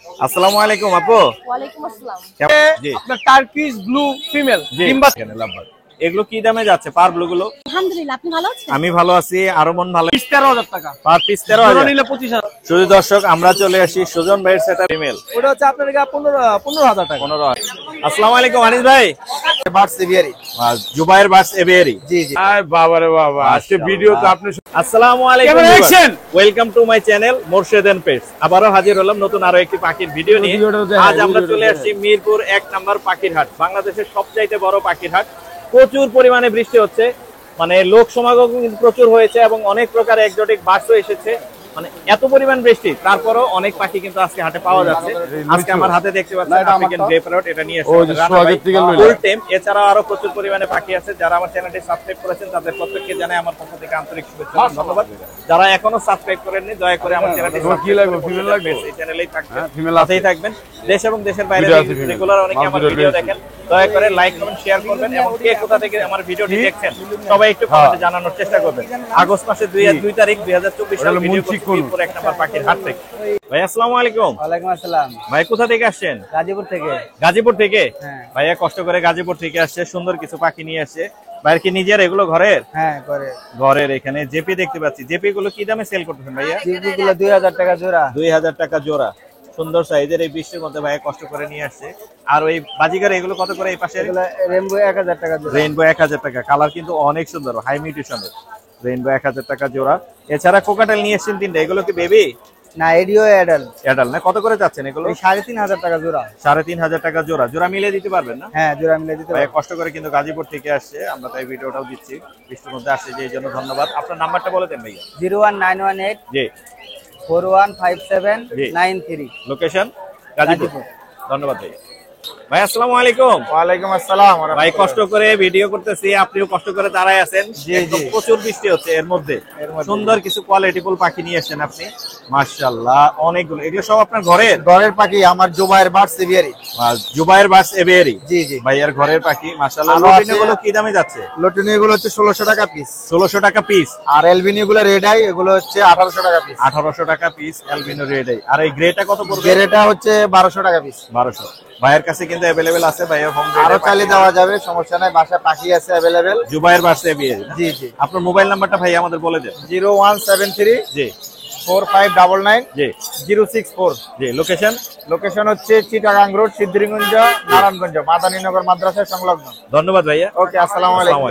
আসসালামু আলাইকুম আপু। ওয়ালাইকুম আসসালাম। জি আপনার টার্কিশ ব্লু ফিমেল ডিম্বা লাভবার্ড, এগুলো কি দামে যাচ্ছে পার ব্লু গুলো? আলহামদুলিল্লাহ, আপনি ভালো আছেন? আমি ভালো আছি, আরো মন ভালো। 13,000 টাকা পার পিস জোড়া 13,000। নিলে 25,000। শুধু দর্শক আমরা চলে আসি সুজন ভাইয়ের সেটা ফিমেল ওটা হচ্ছে আপনার 15,000 টাকা। 15। আসসালামু আলাইকুম আনিস ভাই। Birds aviary. জুবাইর বাস এভিয়ারি। জি জি। আয় বাবা রে বাবা, আজকে ভিডিও তো আপনি আসসালামু আলাইকুম কেমন আছেন? Welcome to my channel Morshed and pets. আবারও হাজির হলাম নতুন আরো একটি পাখির ভিডিও নিয়ে। আজ আমরা চলে আসছি মিরপুর 1 নম্বর পাখির হাট, বাংলাদেশের সবচাইতে বড় পাখির হাট। প্রচুর পরিমাণে বৃষ্টি হচ্ছে, মানে লোক সমাগম কিন্তু প্রচুর হয়েছে এবং অনেক প্রকার এক্সোটিক বার্ডসও এসেছে। মানে এত পরিমাণ বৃষ্টি, তারপরও অনেক পাখি কিন্তু আজকে হাটে পাওয়া যাচ্ছে। আজকে আমার হাতে দেখতে পাচ্ছেন আফ্রিকান গ্রে প্যারট, এটা নিয়ে এসেছে ফুল টেম। এছাড়াও আরো প্রচুর পরিমাণে পাখি আছে। যারা আমার চ্যানেলটি সাবস্ক্রাইব করেছেন তাদের প্রত্যেককে জানাই আমার পক্ষ থেকে আন্তরিক শুভেচ্ছা এবং ধন্যবাদ। যারা এখনো সাবস্ক্রাইব করেননি দয়া করে আমার চ্যানেলটি সাবস্ক্রাইব করবেন, এই চ্যানেলেই থাকবেন, সাথেই থাকবেন। দেশ এবং দেশের বাইরে রেগুলার অনেকে আমার ভিডিও দেখেন, দয়া করে লাইক কমেন্ট শেয়ার করবেন এবং কে কোথা থেকে আমার ভিডিওটি দেখছেন সবাই একটু কমেন্টে জানানোর চেষ্টা করবেন। আগস্ট মাসের 2 তারিখ 2024 সালে ভিডিও করছি মিরপুর 1 নম্বর পাখির হাট থেকে। ভাই আসসালামু আলাইকুম। ওয়ালাইকুম আসসালাম। ভাই কোথা থেকে আসছেন? গাজীপুর থেকে। গাজীপুর থেকে? হ্যাঁ। ভাইয়া কষ্ট করে গাজীপুর থেকে আসছে, সুন্দর কিছু পাখি নিয়ে আসছে। ভাইয়ের কি নিজের এগুলো ঘরের? হ্যাঁ করে। ঘরের। এখানে জেপি দেখতে পাচ্ছি, জেপি গুলো কি দামে সেল করতেছেন ভাইয়া? জিপি গুলো 2000 টাকা জোড়া। 2000 টাকা জোড়া। সুন্দর সাইজের, এই বৃষ্টির মধ্যে ভাইয়া কষ্ট করে নিয়ে আসছে। আর ওই বাজিগার এগুলো কত করে? এই পাশে রেইনবো 1000 টাকা জোড়া। রেইনবো 1000 টাকা। কালার কিন্তু অনেক সুন্দর, হাই মিউটেশনের। রেইনবো 1000 টাকা জোড়া। এছাড়া কোকাটেল নিয়ে এসেছেন 3টা, এগুলো কি বেবি? না এডিও অ্যাডাল্ট। অ্যাডাল্ট না? কত করে যাচ্ছেন এগুলো? 3,500 টাকা জোড়া। 3,500 টাকা জোড়া। জোড়া মিলিয়ে দিতে পারবেন না? হ্যাঁ জোড়া মিলে দিতে ভাইয়া পারবো। কষ্ট করে কিন্তু গাজীপুর থেকে আসছে, আমরা তাই ভিডিওটাও দিচ্ছি। বৃষ্টির মধ্যে আসছে যে এই জন্য ধন্যবাদ। আপনার নাম্বারটা বলে দেন ভাইয়া। 01918 জি 415793। লোকেশন গাজীপুর। ধন্যবাদ ভাইয়া। ভাই আসসালামু আলাইকুম। ওয়ালাইকুম আসসালাম। ভাই কষ্ট করে ভিডিও করতেছি, আপনিও কষ্ট করে দাঁড়ায় আছেন। জি, একদম জি। প্রচুর বৃষ্টি হচ্ছে, এর মধ্যে সুন্দর কিছু কোয়ালিটিফুল পাখি নিয়ে এসেছেন আপনি। মাশাআল্লাহ অনেকগুলো। এগুলো সব আপনার ঘরের? ঘরের পাখি আমার জুবাইর বার্ডস এভিয়ারি। জুবাইর বাস এভিয়ারি। জি জি। ভাইয়ার ঘরের পাখি মাশাআল্লাহ। আরো লটিনো আছে। গুলো কি দামে যাচ্ছে? লটিনিও গুলো হচ্ছে 1600 টাকা পিস। 1600 টাকা পিস। আর এলবিনিও গুলো রেড আই এগুলো হচ্ছে 1800 টাকা পিস। 1800 টাকা পিস অ্যালবিনো রেড আই। আর এই গ্রেটা কত পড়বে? গেরেটা হচ্ছে 1200 টাকা পিস। 1200। ভাইয়ের কাছে কিন্তু अवेलेबल আছে, ভাইয়ের হোম আরো চালিয়ে দেওয়া যাবে, সমস্যা নাই, বাসা পাখি আছে अवेलेबल। জুবাইর বাস এভিয়ারি। জি জি। আপনার মোবাইল নাম্বারটা ভাই আমাদের বলে দেন। 0173 জি 4599 জি 064। জি। লোকেশন? লোকেশন হচ্ছে চিটাগাং রোড, সিদ্ধিরগঞ্জ, নারায়ণগঞ্জ, মাদানীনগর মাদ্রাসা সংলগ্ন। ধন্যবাদ ভাইয়া। ওকে, আসসালামু আলাইকুম।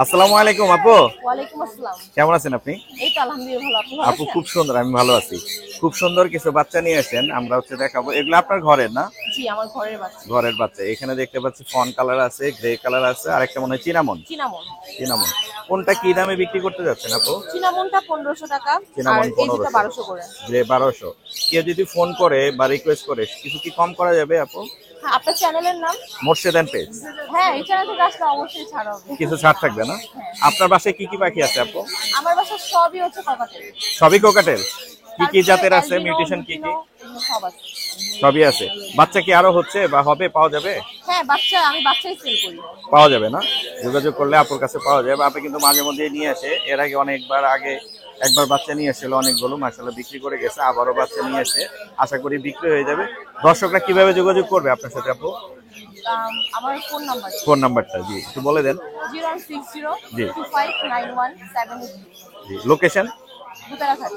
আসসালামু আলাইকুম আপু। ওয়ালাইকুম আসসালাম। কেমন আছেন আপনি? এই তো আলহামদুলিল্লাহ ভালো, আপনি ভালো আপু আছেন? খুব সুন্দর, আমি ভালো আছি। খুব সুন্দর কিছু বাচ্চা নিয়ে আসেন, আমরা হচ্ছে দেখাবো। এগুলো আপনার ঘরের না? জি আমার ঘরের বাচ্চা। ঘরের বাচ্চা। এখানে দেখতে পাচ্ছি ফন কালার আছে, গ্রে কালার আছে, আর একটা মনে হয় চিনামন। চিনামন। চিনামন কোনটা কি দামে বিক্রি করতে যাচ্ছেন আপু? চিনামনটা 1500 টাকা আর চিনামন এই দুটো 1500, 1200 করে। গ্রে 1200। কেউ যদি ফোন করে বা রিকোয়েস্ট করে কিছু কি কম করা যাবে আপু? হ্যাঁ, আপনার চ্যানেলের নাম? Morshed and pets. হ্যাঁ, এই চ্যানেল থেকে আসলে অবশ্যই ছাড় হবে। কিছু ছাড় থাকবে না? আপনার বাসায় কি কি পাখি আছে আপু? আমার বাসা সবই হচ্ছে ককাটেল। সবই কোকাটেল? কি কি তারপরে জাতের আছে, অ্যালবিনো, মিউটেশন কি কি? লুটিনো, এগুলো সব আছে। সবই আছে। বাচ্চা কি আরো হচ্ছে বা হবে, পাওয়া যাবে? হ্যাঁ বাচ্চা, আমি বাচ্চাই সেল করি। পাওয়া যাবে না? যোগাযোগ করলে আপুর কাছে পাওয়া যাবে। আপনি কিন্তু মাঝে মধ্যে নিয়ে আসে, এর আগে অনেকবার, আগে একবার বাচ্চা নিয়ে এসেছিল অনেকগুলো, মাশাআল্লাহ বিক্রি করে গেছে। আবারও বাচ্চা নিয়ে এসে আশা করি বিক্রি হয়ে যাবে। দর্শকরা কিভাবে যোগাযোগ করবে আপনার সাথে আপু? আমার ফোন নাম্বার ফোন নাম্বারটা জি একটু বলে দেন। 0160 জি। 2591 জি। লোকেশন? দুতারাঘাট।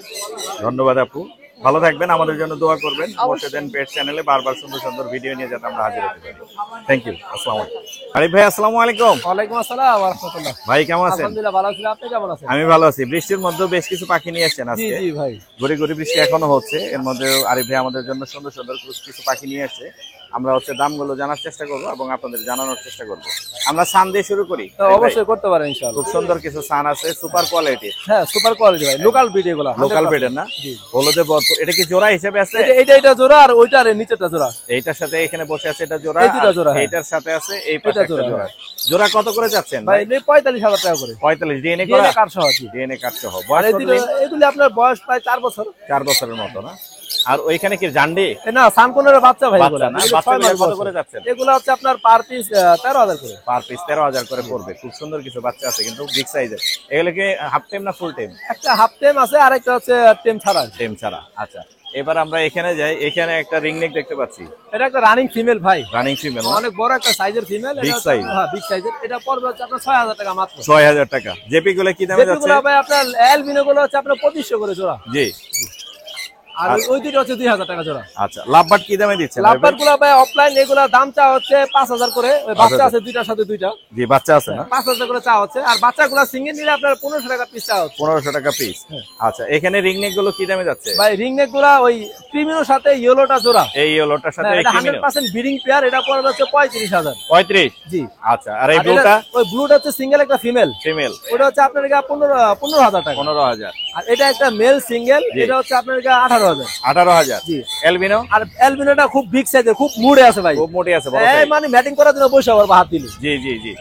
ধন্যবাদ আপু, ভালো থাকবেন, আমাদের জন্য দোয়া করবেন। অবশ্যই। মোরশেদ এন্ড পেট চ্যানেলে বারবার সুন্দর সুন্দর ভিডিও নিয়ে যাতে আমরা হাজির হতে পারি। Thank you. আসসালামু আলাইকুম। আরিফ ভাই আসসালামু আলাইকুম। ওয়ালাইকুম আসসালাম ওয়া রাহমাতুল্লাহ। ভাই কেমন আছেন? আলহামদুলিল্লাহ ভালো আছি, আপনি কেমন আছেন? আমি ভালো আছি। বৃষ্টির মধ্যে বেশ কিছু পাখি নিয়ে এসেছেন জি আজকে। জি ভাই। গড়ি গড়ি বৃষ্টি এখনো হচ্ছে, এর মধ্যে আরিফ ভাই আমাদের জন্য সুন্দর সুন্দর কিছু পাখি নিয়ে এসেছে। আমরা হচ্ছে দামগুলো জানার চেষ্টা করবো এবং আপনাদের জানানোর চেষ্টা করবো। আমরা সান দিয়ে শুরু করি। তো অবশ্যই করতে পারেন ইনশাআল্লাহ। খুব সুন্দর কিছু সান আছে, সুপার কোয়ালিটি, হ্যাঁ সুপার কোয়ালিটি ভাই, লোকাল ব্রিড এগুলা। লোকাল বেডের না? জি। হলুদে ভরপুর। এটা কি জোড়া হিসেবে আছে? এটা জোড়া আর ওইটার নিচেরটা জোড়া। এইটার সাথে এখানে বসে আছে এটা জোড়া, এই দুটো জোড়া, হ্যাঁ। এইটার সাথে আছে এই পাশে এটা একটা জোড়া, জোড়া। জোড়া কত করে যাচ্ছেন ভাই ভাই? 45,000 টাকা করে। 45 ডিএনএ করা? ডিএনএ কার্ড সহ আছে। ডিএনএ কার্ড সহ। আর বয়স কত দিন? এগুলি আপনার বয়স প্রায় 4 বছর। 4 বছরের মতো না? আর ওইখানে কি জান্ডি? না সানকোনের বাচ্চা ভাই বাচ্চা এগুলা। না? এগুলো বাচ্চাগুলো 6 মাস কত বয়স। করে যাচ্ছেন? এগুলো হচ্ছে আপনার পার পিস 13,000 করে। পার পিস 13,000 করে পড়বে। খুব সুন্দর কিছু বাচ্চা আছে কিন্তু বিগ সাইজের। এগুলো কি হাফ টাইম না ফুল টাইম? একটা হাফ টেম আছে আর একটা হচ্ছে টেম ছাড়া। টেম ছাড়া। আচ্ছা, এবার আমরা এখানে যাই, এখানে একটা রিংনেক দেখতে পাচ্ছি, এটা একটা রানিং ফিমেল ভাই, রানিং ফিমেল, অনেক বড় একটা সাইজের ফিমেল, Big size? হ্যাঁ বিগ সাইজের। এটা পড়বে হচ্ছে আপনার 6000 টাকা মাত্র। 6000 টাকা। জেপি গুলো কি দামে যাচ্ছে? যেগুলো ভাই আপনার অ্যালবিনো গুলো হচ্ছে আপনার 2500 করে জোড়া, জি। আর ওই দুটো হচ্ছে 2000 টাকা জোড়া। আচ্ছা, লাভবার্ড কি দামে দিচ্ছেন? লাভবার গুলো ভাই অফলাইন, এগুলা দাম চা হচ্ছে 5000 করে। ওই বাচ্চা আছে দুইটার সাথে দুইটা, জি, বাচ্চা আছে না? 5000 করে চা হচ্ছে। আর বাচ্চাগুলো সিঙ্গেল নিলে আপনার 1500 টাকা পিস চা হচ্ছে। 1500 টাকা পিস। আচ্ছা, এখানে রিংনেক গুলো কি দামে যাচ্ছে? ভাই রিং নেক গুলা ওই ক্রিমিনোর সাথে ইয়েলোটা জোড়া, এই ইয়েলোটার সাথে এটা কি মিলো? 100% ব্রিডিং পেয়ার। এটা পড়বে হচ্ছে 35000। 35। জি। আচ্ছা, আর এই আর ব্লুটা? এটা- ওই ব্লুটা হচ্ছে সিঙ্গেল একটা ফিমেল, ফিমেল, ওটা হচ্ছে আপনার 15000 টাকা। 15000। আর এটা একটা মেল সিঙ্গেল, জি। এটা হচ্ছে আপনার 18000। 18000। জি। এলবিনো? আর অ্যালবিনোটা খুব বিগ সাইজের, খুব মুড়ে আছে ভাই, খুব মোটি আছে, বড় এই size। মানে ম্যাটিং করার জন্য বসে আবার হাত দিলে। জি জি জি।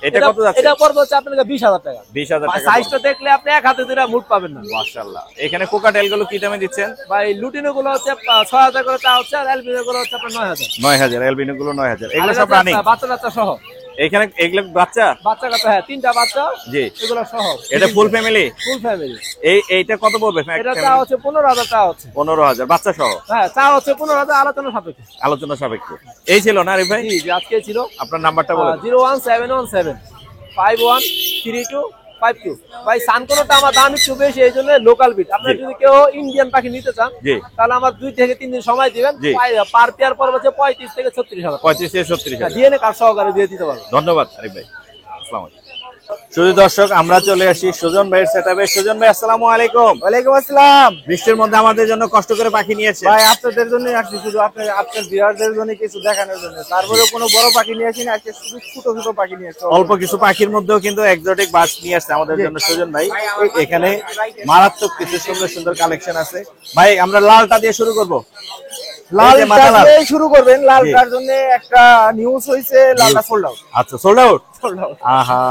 এটা কত যাচ্ছে? এটা পড়বে হচ্ছে আপনার 20000 টাকা। 20000 টাকা। সাইজটা দেখলে আপনি এক হাতে ধরে মুড পাবেন না। মাশাআল্লাহ। এখানে কোকাটেল গুলো কি দামে দিচ্ছেন? ভাই লুটিনো গুলো হচ্ছে 6000 করে চা হচ্ছে, আর অ্যালবিনো গুলো হচ্ছে আপনার 9000। 9000। এলবিনো গুলো 9000। এগুলো আর সব এটা রানিং? বাচ্চা বাচ্চা সহ। এখানে এগুলো বাচ্চা? বাচ্চা কাচ্চা, হ্যাঁ 3টা বাচ্চা, জি। এগুলো সহ। এটা ফুল ফ্যামিলি? Full family. এইটা কত পড়বে? এটা চা হচ্ছে 15000 চা হচ্ছে। 15000 বাচ্চা সহ? হ্যাঁ চা হচ্ছে 15000, আলোচনা সাপেক্ষে। আলোচনা সাপেক্ষে। এই ছিল না আরিফ ভাই? জি জি, আজকে ছিল। আপনার নাম্বারটা বলে দিন। 01717 513252। ভাই সানকোনোটা আমার দাম একটু বেশি, এই জন্য লোকাল বিট। আপনারা জি। যদি কেউ ইন্ডিয়ান পাখি নিতে চান, জি। তাহলে আমার 2 থেকে 3 দিন সময় দিবেন। জি। পার পেয়ার পড়বে হচ্ছে 35 থেকে 36000। 35 থেকে 36000। ডিএনএ কার্ড সহকারে দিয়ে দিতে পারবো। ধন্যবাদ আরিফ ভাই। আসসালামু আলাইকুম। শুধু দর্শক, আমরা চলে আসি সুজন ভাইয়ের সেটআপে। সুজন ভাই, আসসালামু আলাইকুম। ওয়ালাইকুম আসসালাম। বৃষ্টির মধ্যে আমাদের জন্য কষ্ট করে পাখি নিয়েছে ভাই আপনাদের জন্য আসছি, শুধু আপনার ভিউয়ারদের জন্য কিছু দেখানোর জন্য। তারপরে কোনো বড় পাখি নিয়ে আসিনি, আজকে শুধু ছোট ছোট পাখি নিয়ে আসছি। অল্প কিছু পাখির মধ্যেও কিন্তু এক্সোটিক বাস নিয়ে আসছে আমাদের জন্য সুজন ভাই। এখানে মারাত্মক কিছু সুন্দর সুন্দর কালেকশন আছে। ভাই, আমরা লালটা দিয়ে শুরু করব। লাল এই যে মাথা লাল। দিয়ে শুরু করবেন। লালটার জন্য একটা নিউজ হয়েছে, লালটা সোল্ড আউট। আচ্ছা, সোল্ড আউট। Sold out. আহা,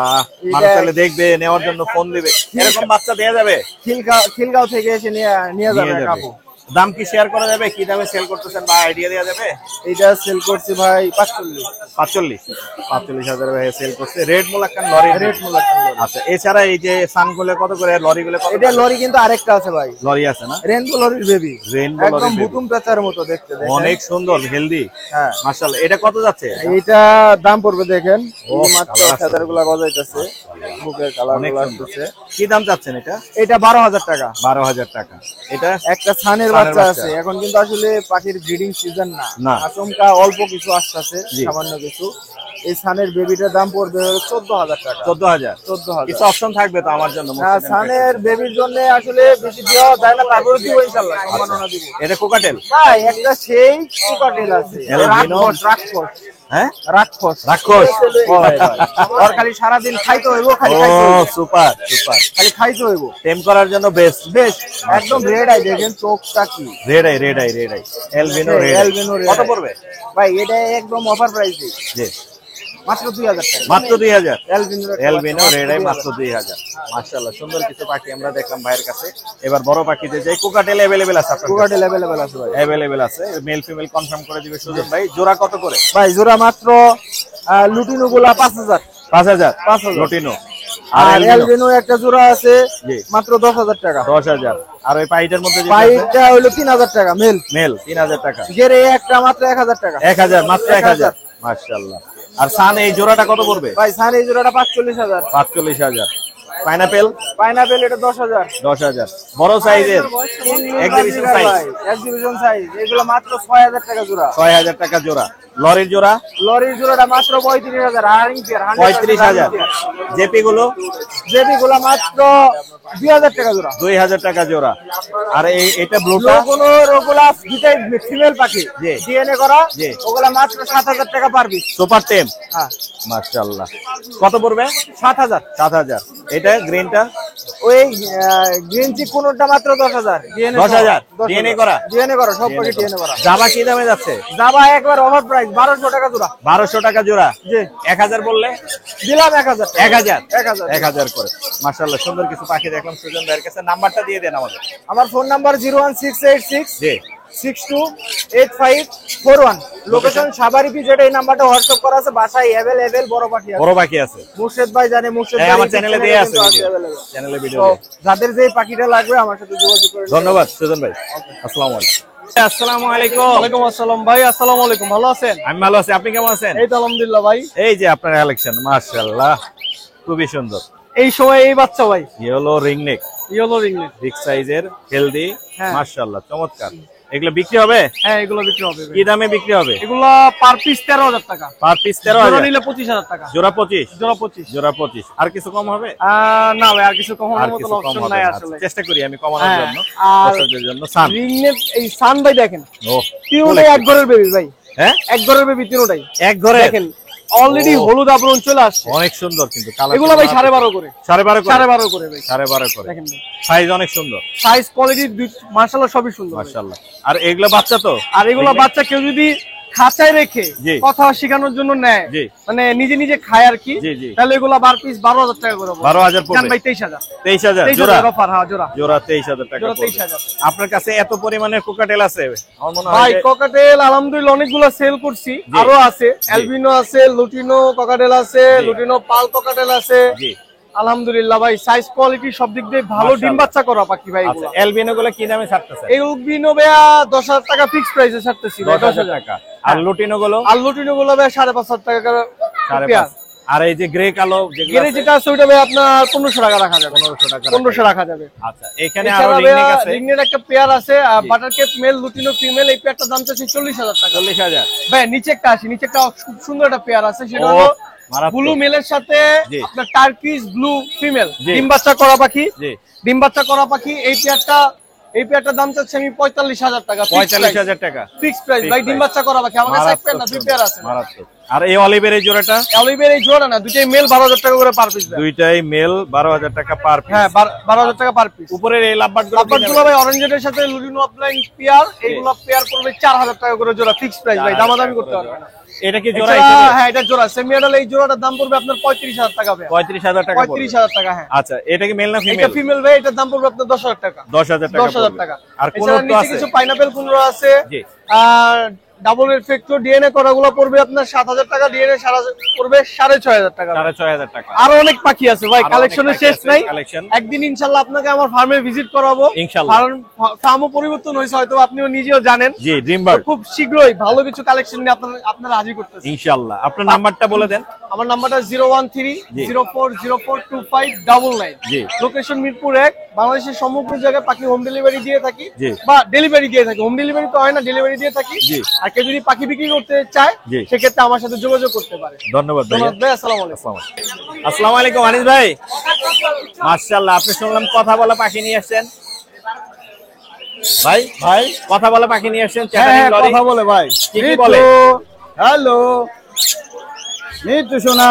মানুষ তাহলে দেখবে, নেওয়ার জন্য ফোন দিবে। এরকম বাচ্চা দেয়া যাবে? খিলগাঁও থেকে এসে নিয়ে যাবে নিয়ে যাবে। কাকু। দাম কি শেয়ার করা যাবে? কি দামে সেল করতেছেন বা আইডিয়া দেওয়া যাবে? এটা সেল করছি ভাই 45। 45,000 ভাই সেল করছে। Red মুলাক্কান lorry? Red মুলাক্কান lorry. আচ্ছা, এছাড়া এই যে সানগুলো কত করে, লরি গুলো কত? এটা লরি কিন্তু আরেকটা আছে ভাই, লরি আছে না? রেনবো লরির বেবি। রেনবো একদম লরির baby। বুতুম পেঁচার মতো দেখতে, দেখেন। অনেক সুন্দর, হেলদি। হ্যাঁ। মাশাআল্লাহ। এটা কত যাচ্ছে? এইটা দাম পড়বে দেখেন, ও, এই মাত্র কালার আছে। ফেদার গুলা গজাইতেছে, বুকের কালার অনেক গুলা সুন্দর। আসতেছে। কি দাম চাচ্ছেন এটা? এটা 12000 টাকা। 12,000 টাকা। এটা একটা ছানের ছানের বাচ্চা বাচ্চা। আছে। এখন কিন্তু আসলে পাখির ব্রিডিং সিজন না, না। আচমকা অল্প কিছু আসতেছে, জি। সামান্য কিছু। এই ছানের বেবিটার দাম পড়বে 14000 টাকা। 14,000। 14000। কিছু অপশন থাকবে তো আমার জন্য? ছানের বেবির জন্য আসলে বেশি দেওয়া যায় না, তারপরে দিব ইনশাআল্লাহ, সম্মাননা দিব। এটা কোকাটেল? ভাই একটা সেই কোকাটেল আছে, অ্যালবিনো? রাক্ষস। হ্যাঁ, রাক্ষস। রাক্ষস। ওর খালি সারাদিন খাইতে হইব, খালি ও, খাইতে হইব, সুপার সুপার। খালি খাইতে হইব। টেম করার জন্য বেস্ট। বেশ একদম রেড আই, দেখেন চোখটা কি red eye, red eye, red eye. Albino red. Albino red কত eye। পড়বে? ভাই এটা একদম অফার প্রাইসে, জি, মাত্র 2000 টাকা। মাত্র 2000। অ্যালবিনো এলবিনো রেড আই মাত্র 2000। মাশাআল্লাহ, সুন্দর কিছু পাখি আমরা দেখলাম ভাইয়ের কাছে। এবার বড় পাখিতে যাই। কোকাটেল अवेलेबल আছে আপনার কাছে? কোকাটেল अवेलेबल আছে ভাই। अवेलेबल আছে। মেল ফিমেল কনফার্ম করে দিবে সুজন ভাই। জোড়া কত করে? ভাই জোড়া মাত্র লুটিনো গুলা 5000। 5000। 5000 লটিনো। আর আর এলবিনো অ্যালবিনো একটা জোড়া আছে জি। মাত্র 10000 টাকা। 10000। আর ওই পাইটার মধ্যে যেটা আছে? পাইটা হলো 3000 টাকা মেল। মেল 3000 টাকা। গেরে একটা মাত্র 1000 টাকা। 1000, মাত্র 1000। মাশাআল্লাহ। আর সান এই জোড়াটা কত পড়বে? ভাই সান এই জোড়াটা 45000। 45000। পাইনাপেল? পাইনাপেল এটা 10000। 10000। বড় সাইজের এক্সিবিশন সাইজ? এক্সিবিশন সাইজ এগুলো মাত্র 6000 টাকা জোড়া। 6000 টাকা জোড়া। লরির জোড়া? লরির জোড়াটা মাত্র 35000। হারিং পেয়ার 35000। জেপি গুলো? জেপি গুলো মাত্র 2000 টাকা জোড়া। 2000 টাকা জোড়া। আর এটা ব্লুটা? ওগুলো ওগুলা দুটাই ফিমেল পাখি, জি। ডিএনএ করা। জি। ওগুলা মাত্র 7000 টাকা পার পিস। সুপার টেম? হ্যাঁ মাশাআল্লাহ। কত পড়বে? 7000। 7000। এটা গ্রিনটা? ওই গ্রিন চিক কোনটা মাত্র 10000। ডিএনএ 10,000 ডিএনএ করা? ডিএনএ করা, সব পাখি ডিএনএ করা। জাবা কি দামে যাচ্ছে? জাবা একবার অফার প্রাইস 1200 টাকা জোড়া। 1200 টাকা জোড়া? জি। 1000 বললে? দিলাম 1000 টাকা। 1000। 1000 1000 করে। মাশাআল্লাহ, সুন্দর কিছু পাখি দেখলাম সুজন ভাইয়ের কাছে। নাম্বারটা দিয়ে দেন আমাদের। আমার ফোন নাম্বার 01686 জি। 628541। লোকেশন সাভারিপি, যেটা এই নাম্বারটা হোয়াটসঅ্যাপ করা আছে, বাসায় অ্যাভেলেবেল বড় পাখি আছে। বড় পাখি আছে, মুর্শেদ ভাই জানে, মুর্শেদ হ্যাঁ, ভাই আমার চ্যানেলে দিয়ে আছে, available। চ্যানেলে ভিডিও তো যাদের যে পাখিটা লাগবে আমার সাথে যোগাযোগ করে নিন। ধন্যবাদ সুজন ভাই। আসসালামু আলাইকুম। আসসালামু আলাইকুম। ওয়ালাইকুম আসসালাম ভাই, আসসালামু আলাইকুম, ভালো আছেন? আমি ভালো আছি, আপনি কেমন আছেন? এই তো আলহামদুলিল্লাহ ভাই। এই যে আপনার কালেকশন, মাশাআল্লাহ খুবই সুন্দর। এই সময় এই বাচ্চা ভাই, ইয়েলো রিংনেক, ইয়েলো রিংনেট, বিগ সাইজের, হেলদি, হ্যাঁ। মাশাআল্লাহ চমৎকার। এগুলো বিক্রি হবে? হ্যাঁ এগুলো বিক্রি হবে ভাই। কি দামে বিক্রি হবে? এগুলো পার পিস 13,000 টাকা, পার পিস জোড়া 13,000, নিলে 25,000 টাকা, জোড়া 25, জোড়া 25। জোড়া 25। আর কিছু কম হবে? না ভাই আর কিছু কমানোর আর মতো কিছু কম অপশন হবে নাই না। আসলে। আচ্ছা, চেষ্টা করি আমি কমানোর হ্যাঁ, জন্য, আর দর্শকদের জন্য। সান, রিংনেট এই সান ভাই দেখেন, ও তিনটাই এক ঘরের বেবি ভাই, হ্যাঁ, এক ঘরের বেবি তিনটাই এক ঘরে দেখেন, অলরেডি ও। হলুদ আবরণ চলে আসছে। অনেক সুন্দর কিন্তু কালার। এগুলো ভাই 12.5 করে, 12.5 করে, 12.5 করে ভাই 12.5 করে। দেখেন ভাই, সাইজ অনেক সুন্দর, সাইজ কোয়ালিটি মাশাআল্লাহ সবই সুন্দর ভাই। মাশাআল্লাহ। আর এগুলো বাচ্চা তো? আর এগুলো বাচ্চা কেউ যদি খাঁচায় রেখে জি। কথা শেখানোর জন্য নেয়, জি। মানে নিজে নিজে খায় আর কি, জি, জি। তাহলে এগুলো বার পিস 12,000 টাকা করে পড়বে। 12,000 পড়বে। জান ভাই 23,000, 23,000 জোড়া, 23,000 অফার, হ্যাঁ জোড়া, জোড়া 23,000 টাকা জোড়া পড়বে। 23,000। আপনার কাছে এত পরিমাণে কোকাটেল আছে? আমার মনে হয় ভাই যে- ককাটেল আলহামদুলিল্লাহ অনেকগুলো সেল করছি, জি। আরো আছে, অ্যালবিনো আছে, লুটিনো ককাটেল আছে, জি। লুটিনো পাল ককাটেল আছে, জি। আলহামদুলিল্লাহ ভাই সাইজ কোয়ালিটি সব দিক দিয়ে ভালো, মাশাআল্লাহ। ডিম বাচ্চা করা পাখি ভাই আচ্ছা, এগুলো। অ্যালবিনো গুলো কি দামে ছাড়তেছে? এলবিনো ভাইয়া 10,000 টাকা ফিক্স প্রাইসে ছাড়তেছি ভাই, 10,000 টাকা। আর লুটিনো গুলো আর লুটিনো গুলো ভাই 5,500 টাকা করে 5.5। পেয়ার। আর এই যে গ্রে কালো যেগুলো গেরে আছে, যেটা আছে ওইটা ভাই আপনার 1500 টাকা রাখা যাবে, 1500 টাকা। 1500 রাখা যাবে। আচ্ছা, এখানে আরো এছাড়া রিংনেক ভাইয়া আছে রিংনেট একটা পেয়ার আছে, butter cape male, lutino female, এই পেয়ারটার দাম চাচ্ছি 40,000 টাকা। 40,000। ভাই নিচে একটা আসি, নিচে একটা খুব সুন্দর একটা পেয়ার আছে, সেটা ও, হলো মারাত্মক। ব্লু মেলের সাথে জি। আপনার টার্কিশ ব্লু ফিমেল, জি। ডিম বাচ্চা করা পাখি, জি। ডিম বাচ্চা করা পাখি। এই পেয়ারটার দাম চাচ্ছি আমি 45,000 টাকা, 45,000 টাকা ফিক্স প্রাইস ভাই, ডিম বাচ্চা করা পাখি। আমার কাছে এক পেয়ার না, দুই পেয়ার আছে। মারাত্মক। আর এই অলিভের এই জোড়াটা? অলিভের এই জোড়া না, দুইটাই মেল 12,000 টাকা করে পার পিস। দুইটাই মেল, 12,000 টাকা পার পিস। হ্যাঁ 12,000 টাকা পার পিস। উপরের এই লাভবার্ড লাভবার্ড গুলো ভাই অরেঞ্জের সাথে লুটিনো অফলাইন পেয়ার, এইগুলো পেয়ার করবে 4,000 টাকা করে জোড়া, ফিক্স প্রাইস ভাই, দামাদামি করতে পারবে না। এটা কি জোড়া এছাড়া, হিসেবে? হ্যাঁ এটা জোড়া সেমি অ্যাডাল, এই জোড়াটার দাম পড়বে আপনার 35,000 টাকা ভাই, 35,000 টাকা পড়বে। 35,000 টাকা। হ্যাঁ আচ্ছা, এটা কি মেল না এটা ফিমেল? ফিমেল ভাই, এটার দাম পড়বে আপনার 10,000 টাকা, 10,000 টাকা 10,000 পড়বে। টাকা। আর কোন এছাড়া তো নিচে আছে? কিছু পাইনাপেল কুমড়ো আছে, জি। আর ডাবল এফেক্টো ডিএনএ করাগুলো পড়বে আপনার 7,000 টাকা, ডিএনএ পড়বে 6,500 টাকা। 6,500 টাকা। আরো অনেক পাখি আছে ভাই, আরো অনেক কালেকশনের পাখি শেষ আছে, নাই। কালেকশন। একদিন ইনশাআল্লাহ আপনাকে আমার ফার্মে ভিজিট করাবো, ইনশাআল্লাহ। ফার্মও পরিবর্তন হয়েছে, হয়তো আপনিও নিজেও জানেন। জি, ড্রিম বার্ড। খুব শীঘ্রই ভালো কিছু কালেকশন নিয়ে আপনারা হাজির করতেছি ইনশাআল্লাহ। আপনার নাম্বারটা বলে দেন। আমার নাম্বারটা 013-04042599। জি। লোকেশন মিরপুর 1, বাংলাদেশের সমগ্র জায়গায় পাখি হোম ডেলিভারি দিয়ে থাকি, জি। বা ডেলিভারি দিয়ে থাকি, হোম ডেলিভারি তো হয় না, ডেলিভারি দিয়ে থাকি। জি। আর কেউ যদি পাখি বিক্রি করতে চায় জি। সেক্ষেত্রে আমার সাথে যোগাযোগ করতে পারে। ধন্যবাদ ভাইয়া। ধন্যবাদ ভাই, আসসালামু আলাইকুম। আসসালামু আলাইকুম আনিস ভাই। মাশাআল্লাহ, আপনি শুনলাম কথা বলা পাখি নিয়ে আসছেন ভাই? ভাই কথা বলা পাখি নিয়ে আসছেন? চ্যাটারিং লরি কথা বলে ভাই। কি কি বলে? হ্যালো নিতু সোনা,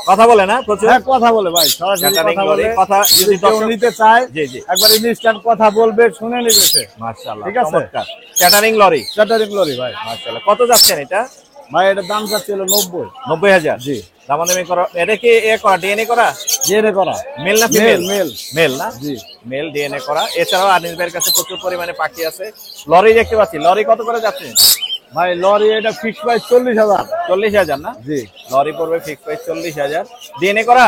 কথা বলে না প্রচুর? হ্যাঁ কথা বলে ভাই, সরাসরি চ্যাটারিং কথা লরি, বলে। কথা যদি যদি কেউ দর্শক নিতে চায়, জি, জি। একবার ইনস্ট্যান্ট কথা বলবে, শুনে নেবে সে। মাশাআল্লাহ, ঠিক আছে। চমৎকার। চ্যাটারিং লরি, চ্যাটারিং লরি ভাই। মাশাআল্লাহ। কত যাচ্ছেন এটা? ভাই এটার দাম চাচ্ছিল 90। 90,000। জি। দামাদামি করা। এটা কি এ করা, ডিএনএ করা? ডিএনএ করা। মেল না মেল ফিমেল? মেল। মেল না? জি। মেল, ডিএনএ করা। এছাড়াও আনিস ভাইয়ের কাছে প্রচুর পরিমাণে পাখি আছে। লরি দেখতে পাচ্ছি, লরি কত করে যাচ্ছে? ভাই লরি এটা ফিক্স প্রাইস 40,000। 40,000 না? জি। লরি পড়বে ফিক্স প্রাইস 40,000। ডিএনএ করা?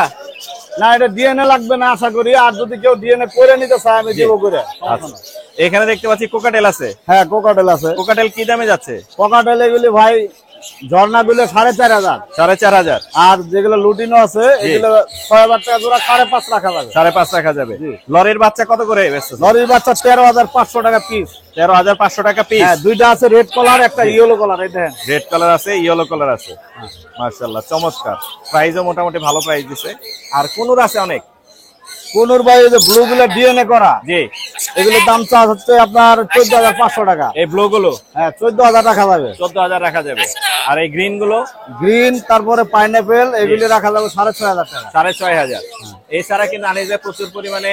না এটা ডিএনএ লাগবে না আশা করি, আর যদি কেউ ডিএনএ করে নিতে চায় আমি দিব করে। আচ্ছা। এখানে দেখতে পাচ্ছি কোকাটেল আছে। হ্যাঁ কোকাটেল আছে। কোকাটেল কি দামে যাচ্ছে? কোকাটেল এগুলি ভাই ঝর্ণাগুলো 4,500, 4,500। আর যেগুলো লুটিনো আছে এগুলো 6,000 টাকা জোড়া, 5.5 রাখা যাবে। 5.5 রাখা যাবে। জি। লরির বাচ্চা কত করে বেচছে? লরির বাচ্চা 13,500 টাকা পিস। 13,500 টাকা পিস। হ্যাঁ দুইটা আছে, রেড কালার একটা ইয়েলো কালার। এই দেখেন রেড কালার আছে, ইয়েলো কালার আছে। মাশাআল্লাহ, চমৎকার। প্রাইসও মোটামুটি ভালো প্রাইস দিছে। আর কোনুর আছে অনেক। কোনুর ভাই এই যে ব্লু গুলো ডিএনএ করা, জি। এগুলোর দাম চার্জ হচ্ছে আপনার 14,500 টাকা। এই ব্লু গুলো হ্যাঁ 14,000 রাখা যাবে। 14,000 রাখা যাবে। আর এই গ্রিন গুলো গ্রিন তারপরে পাইনাপেল এগুলি রাখা যাবে 6,500 টাকা। 6,500। এছাড়া কিন্তু আনিস ভাই প্রচুর পরিমাণে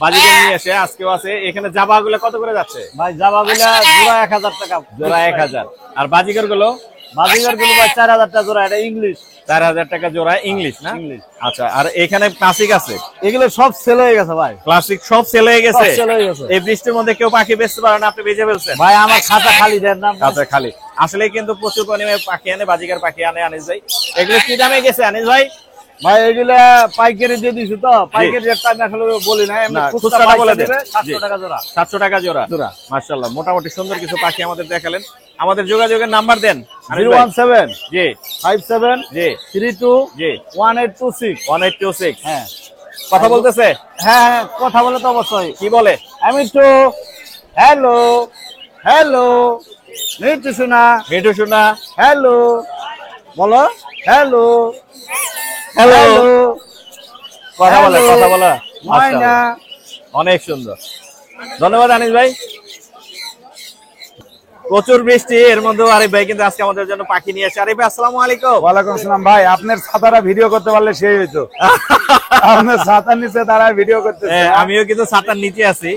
বাজিকার নিয়ে আসে, আজকেও আছে। এখানে জাবা গুলো কত করে যাচ্ছে? ভাই জামাগুলা জোড়া 1,000 টাকা। জোড়া 1,000। আর বাজিকার গুলো? বাজিগার গুলো ভাই 4000 টাকা জোড়া, এটা ইংলিশ। 4000 টাকা জোড়া ইংলিশ না? আচ্ছা, আর এখানে ক্লাসিক আছে? এগুলো সব সেল হয়ে গেছে ভাই, ক্লাসিক সব সেল হয়ে গেছে? সব সেল হয়ে গেছে এই বৃষ্টির মধ্যে কেউ পাখি বেচতে পারে না, আপনি বেচে ফেলছেন? ভাই। আমার খাতা খালি দেন না। কাঁচা খালি। আসলে কিন্তু প্রচুর পরিমাণে পাখি আনে, বাজিকার পাখি আনে আনিস ভাই। এগুলো কি দামে গেছে আনিস ভাই? ভাই এগুলা পাইকারি দিয়ে দিছি তো, পাইকারি রেটটা আমি আসলে বলি না, এমনি না, খুচরা খুচরাটা বলে পাইকারি দেন। দিবে 700 টাকা জোড়া। 700 টাকা জোড়া। জোড়া। মাশাআল্লাহ, মোটামুটি সুন্দর কিছু পাখি আমাদের দেখালেন। আমাদের যোগাযোগের নাম্বার দেন আনিস ভাই। 017 জি 57 জি 32 জি 1826। 1826। হ্যাঁ কথা বলতেছে? হ্যাঁ হ্যাঁ, কথা বলে তো অবশ্যই। কি বলে? আমি তো হ্যালো হ্যালো মিঠু শোনা, মিঠু শোনা, হ্যালো বলো, হ্যালো হ্যালো। হ্যালো কথা বলে, Hello. কথা বলা। ময়না। অনেক সুন্দর, ধন্যবাদ আনিস ভাই। প্রচুর বৃষ্টি, এর মধ্যেও আরিফ ভাই কিন্তু আজকে আমাদের জন্য পাখি নিয়ে আসে। আরিফ ভাই আসসালামু আলাইকুম। ওয়ালাইকুম আসসালাম ভাই, আপনার ছাতাটা ভিডিও করতে পারলে সেই হইতো। আপনার ছাতার নিচে দাঁড়ায় ভিডিও করতে, আমিও কিন্তু ছাতার নিচে আছি,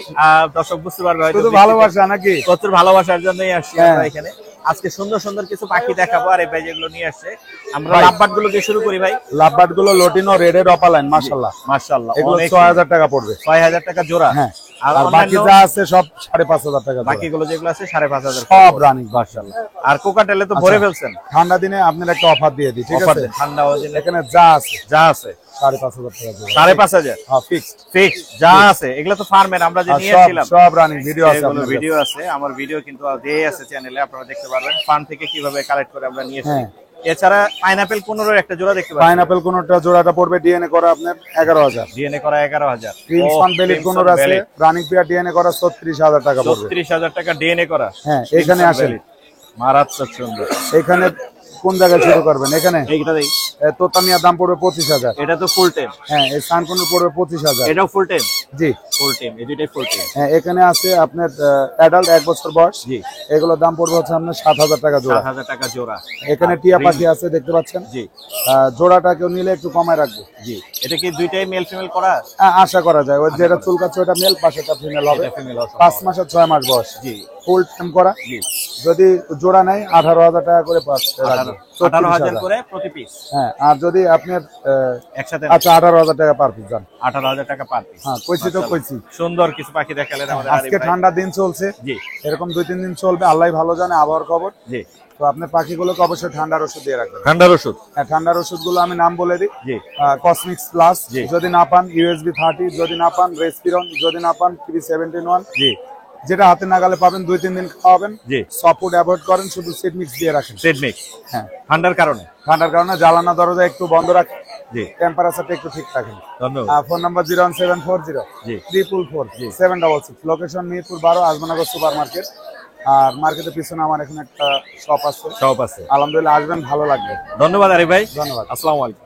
দর্শক বুঝতে পারবে হয়তো। শুধু ভালোবাসা নাকি? প্রচুর ভালোবাসার জন্যই আসছি হ্যাঁ। আমরা এখানে। আজকে সুন্দর সুন্দর কিছু পাখি দেখাবো, আরিফ ভাই যেগুলো নিয়ে আসছে। আমরা ভাই। লাভবার্ড গুলো দিয়ে শুরু করি ভাই। লাভবার্ড গুলো লটিনো রেডের অপালাইন, মাশাআল্লাহ মাশাআল্লাহ, এগুলো অনেক 6000 টাকা পড়বে। 6000 টাকা জোড়া। হ্যাঁ, আর আর বাকি অন্যান্য যা আছে সব 5500 টাকা জোড়া। বাকিগুলো যেগুলো আছে 5500 সব রানিং, মাশাআল্লাহ। আর কোকাটেলে তো ভরে ফেলছেন। ঠান্ডা দিনে আপনার একটা অফার দিয়ে দিই, ঠিক Offer আছে? দেন, ঠান্ডা ওজনে এখানে যা আছে যা আছে 5500 টাকা জোড়া। 5500। হ্যাঁ, ফিক্সড। ফিক্স যা আছে এগুলো তো ফার্মের, আমরা যে নিয়ে সব আসছিলাম সব রানিং ভিডিও আছে সেগুলো আপনার ভিডিও আছে। আমার ভিডিও কিন্তু দেই আছে চ্যানেলে, আপনারা দেখতে পারবেন ফার্ম থেকে কিভাবে কালেক্ট করে আমরা নিয়ে এসেছি। হ্যাঁ। এছাড়া পাইনাপেল 15 একটা জোড়া দেখতে পাচ্ছেন। পাইনাপেল কোনটা জোড়াটা পড়বে ডিএনএ করা আপনার 11000। ডিএনএ করা 11000। ক্রিমসন বেলিট কোনর আছে রানিং পেয়ার ডিএনএ করা 36000 টাকা পড়বে। 36000 টাকা ডিএনএ করা। হ্যাঁ, এখানে আসেন। মারাত্মক সুন্দর। এখানে কোন জায়গায় শুরু করবেন? এখানে এইটা দেই। তোতামিয়ার দাম পড়বে 25000। এটা তো ফুল টাইম। হ্যাঁ, এই সানকুনুর পড়বে 25000। এটাও ফুল টাইম। জি ফুল টাইম, এই দুইটাই ফুল টাইম। হ্যাঁ, এখানে আছে আপনার অ্যাডাল্ট 1 বছর বয়স। জি। এগুলোর দাম পড়বে হচ্ছে আপনার 7000 টাকা জোড়া। 7000 টাকা জোড়া। এখানে টিয়া পাখি আছে দেখতে পাচ্ছেন। জি জোড়াটা কেউ নিলে একটু কমায় রাখবো। জি। এটা কি দুইটাই মেল ফিমেল করা? আশা করা যায়, ওই যেটা চুলকাচ্ছে ওটা মেল, পাশেটা ফিমেল হবে। এটা female হবে। 5 মাস আর 6 মাস বয়স। জি ফুল টাইম করা। জি। যদি জোড়া নাই 18000 টাকা করে রাখবো। 18000 করে প্রতি পিস। হ্যাঁ, আর যদি আপনার একসাথে আচ্ছা 18000 টাকা পার পিস যান। 18000 টাকা পার পিস। হ্যাঁ, কইছি তো কইছি। সুন্দর কিছু পাখি দেখালেন আমাদের আরিফ আজকে ভাই। ঠান্ডা দিন চলছে, জি এরকম 2-3 দিন চলবে, আল্লাহ ভালো জানে আবহাওয়ার খবর। জি। তো আপনার পাখিগুলোকে অবশ্যই ঠান্ডার ওষুধ দিয়ে রাখবেন। ঠান্ডার ওষুধ। হ্যাঁ, ঠান্ডার ওষুধগুলো আমি নাম বলে দিই। জি কসমিক্স প্লাস জি। যদি না পান, ইউএসবি 30 যদি না পান, রেসপিরন যদি না পান, PB71 জি যেটা হাতে নাগালে পাবেন, 2-3 দিন খাওয়াবেন। জি। সফট ফুড অ্যাভয়েড করেন, শুধু সিড মিক্স দিয়ে রাখেন। Seed mix. হ্যাঁ, ঠান্ডার কারণে। ঠান্ডার কারণে জ্বালানা দরজা একটু বন্ধ রাখেন, জি টেম্পারেচারটা একটু ঠিক রাখেন। ধন্যবাদ। ফোন নাম্বার 01740 জি 344 766। Location Mirpur 12 Ajmanagar super market. আর মার্কেটের পিছনে আমার এখানে একটা শপ আছে। সব আছে। আলহামদুলিল্লাহ, আসবেন, ভালো লাগবে। ধন্যবাদ আরিফ ভাই। ধন্যবাদ। আসসালামু আলাইকুম।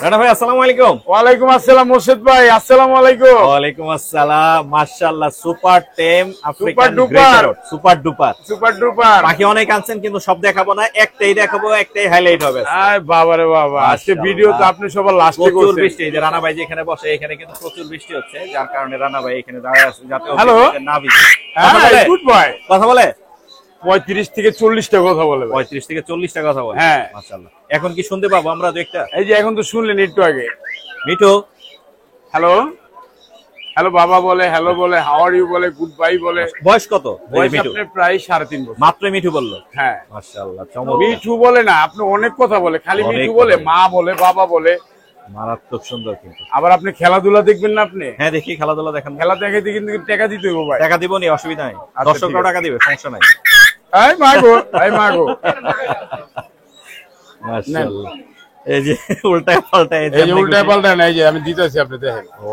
রানা ভাই আসসালামু আলাইকুম। ওয়ালাইকুম আসসালাম মোর্শেদ ভাই, আসসালামু আলাইকুম। ওয়ালাইকুম আসসালাম। মাশাআল্লাহ, সুপার টেম African Super duper। Grey parrot, super duper. Super duper. বাকি অনেক আনছেন কিন্তু সব দেখাবো না, একটাই দেখাবো, একটাই হাইলাইট হবে। আয় বাবারে বাবা, আজকে মাশাআল্লাহ। ভিডিও তো আপনি সবার লাস্টে প্রচুর করছেন। বৃষ্টি, এই যে রানা ভাই যেখানে বসে এখানে কিন্তু প্রচুর বৃষ্টি হচ্ছে, যার কারণে রানা ভাই এখানে দাঁড়ায় আছে যাতে ও হ্যালো। বৃষ্টিতে না ভিজে। কথা বলে? Good boy. কথা বলে 35 থেকে 40 টা কথা বলে ভাই। 35 থেকে 40 টাকা কথা বলে। হ্যাঁ। মাশাআল্লাহ। এখন কি শুনতে পাবো আমরা দু একটা? এই যে এখন তো শুনলেন একটু আগে। মিঠু হ্যালো হ্যালো বাবা বলে, হ্যালো বলে, হাউ আর ইউ বলে, গুড বাই বলে। বয়স কত? এই বয়স মিঠু আপনার প্রায় 3.5 বছর। মাত্র মিঠু বললো। হ্যাঁ, মাশাআল্লাহ, চমৎকার। মিঠু বলে না, আপনি অনেক কথা বলে, খালি অনেক মিঠু কথা বলে, বলে। মা বলে, বাবা বলে। মারাত্মক সুন্দর কিন্তু। আবার আপনি খেলাধুলা দেখবেন না আপনি? হ্যাঁ দেখি, খেলাধুলা দেখান। খেলা দেখে কিন্তু টাকা দিতে হবে ভাই। টাকা দিব নি, অসুবিধা নাই। আচ্ছা, দর্শকরাও ঠিক আছে। টাকা দিবে, সমস্যা নাই। এই মাগো, এই মাগো। মাশাআল্লাহ। এই যে উল্টা পাল্টা, এই যে উল্টা পাল্টা না, এই যে আমি দিতেছি, আপনি দেখেন। ও